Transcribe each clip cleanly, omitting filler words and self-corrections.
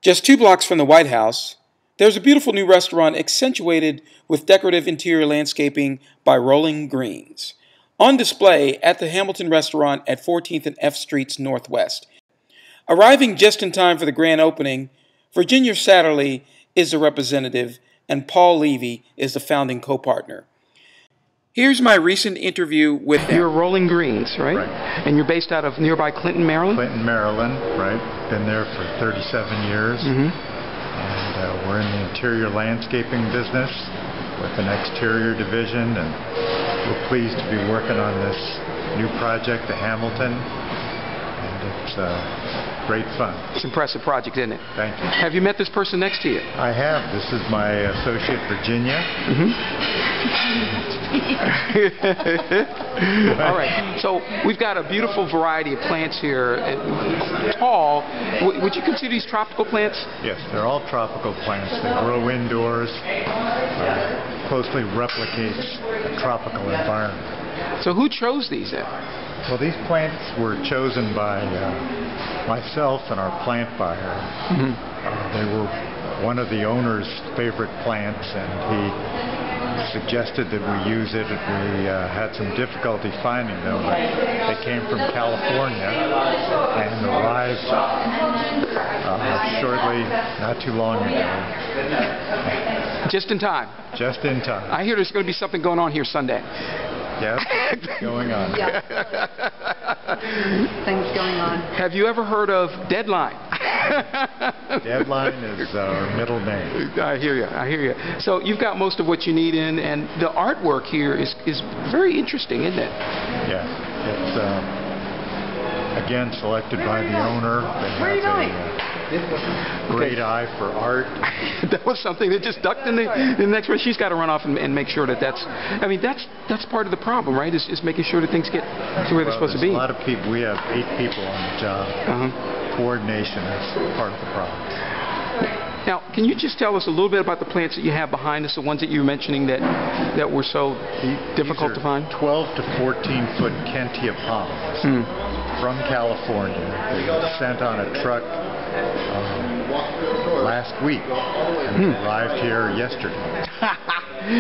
Just 2 blocks from the White House, there's a beautiful new restaurant accentuated with decorative interior landscaping by Rolling Greens, on display at the Hamilton Restaurant at 14th and F Streets Northwest. Arriving just in time for the grand opening, Virginia Satterley is the representative and Paul Levy is the founding co-partner. Here's my recent interview with them. You're Rolling Greens, right? Right. And you're based out of nearby Clinton, Maryland? Clinton, Maryland, right. Been there for 37 years. Mm-hmm. And we're in the interior landscaping business with an exterior division, and we're pleased to be working on this new project, the Hamilton, and it's great fun. It's an impressive project, isn't it? Thank you. Have you met this person next to you? I have. This is my associate, Virginia. All right. So we've got a beautiful variety of plants here. Tall. Would you consider these tropical plants? Yes, they're all tropical plants. They grow indoors, closely replicates a tropical environment. So who chose these then? Well, these plants were chosen by myself and our plant buyer. They were one of the owner's favorite plants, and he suggested that we use it. We had some difficulty finding them, but they came from California and arrived shortly, not too long ago. Just in time. Just in time. I hear there's going to be something going on here Sunday. Yes, going on. Yeah. Things going on. Have you ever heard of Deadline? Deadline is our middle name. I hear you. I hear you. So you've got most of what you need in, and the artwork here is very interesting, isn't it? Yeah. It's again selected by the owner. They have a great eye for art. That was something that just ducked in the next one. She's got to run off and make sure that's. I mean, that's part of the problem, right? Is making sure that things get to where they're supposed to be. A lot of people. We have 8 people on the job. Coordination is part of the problem. Now, can you just tell us a little bit about the plants that you have behind us, the ones that you were mentioning that were so difficult to find? 12 to 14 foot Kentia palms from California. They were sent on a truck last week and arrived here yesterday.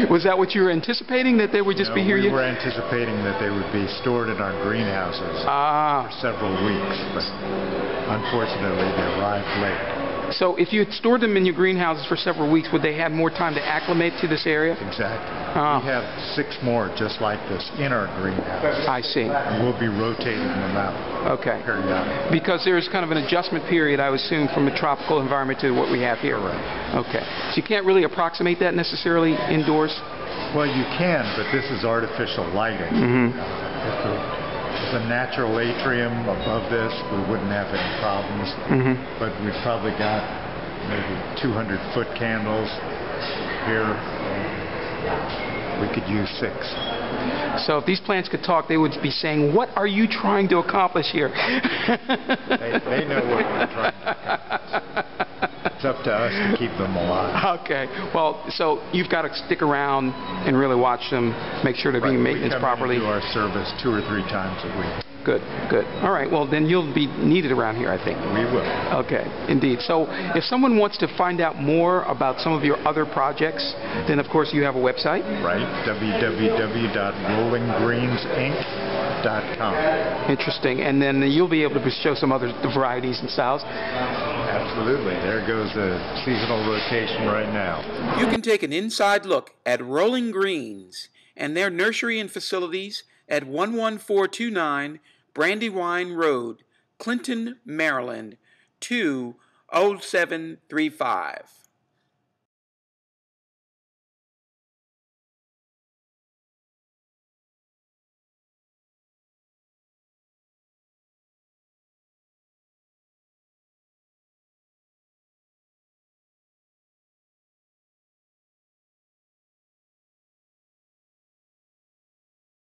Was that what you were anticipating, that they would just be here? We were anticipating that they would be stored in our greenhouses for several weeks, but unfortunately they arrived late. So if you had stored them in your greenhouses for several weeks, would they have more time to acclimate to this area? Exactly. We have 6 more just like this in our greenhouse. I see. And we'll be rotating them out. Okay. Periodically. Because there's kind of an adjustment period, I would assume, from a tropical environment to what we have here. Right. Okay. So you can't really approximate that necessarily indoors? Well, you can, but this is artificial lighting. If a natural atrium above this, we wouldn't have any problems. But we've probably got maybe 200-foot candles here. We could use 6. So if these plants could talk, they would be saying, "What are you trying to accomplish here?" They know what we're trying to accomplish. It's up to us to keep them alive. Okay. Well, so you've got to stick around and really watch them, make sure they're being maintained properly. We come in and do our service 2 or 3 times a week. Good, good. All right, well, then you'll be needed around here, I think. We will. Okay, indeed. So if someone wants to find out more about some of your other projects, then, of course, you have a website. Right, www.rollinggreensInc.com. Interesting. And then you'll be able to show some other varieties and styles. Absolutely. There goes the seasonal rotation right now. You can take an inside look at Rolling Greens and their nursery and facilities at 11429 Brandywine Road, Clinton, Maryland, 20735.